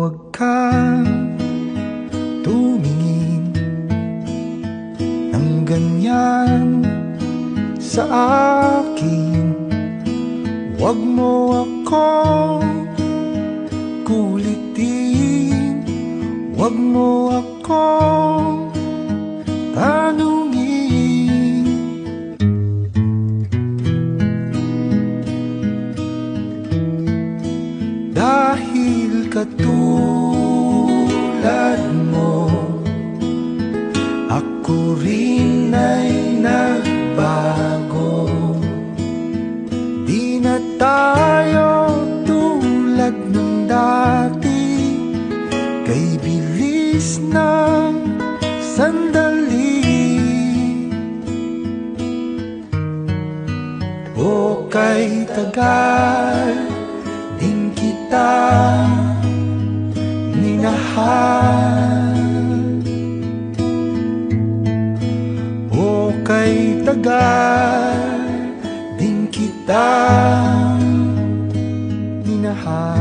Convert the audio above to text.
Huwag kang tumingin ng ganyan sa akin. Huwag mo akong kulitin, huwag mo akong tanungin. Dahil katulad mo, ako rin ay nagbago. Di na tayo tulad ng dati, kay bilis ng sandali. O kay tagal din kita minahal, o kay tagal din kita minahal.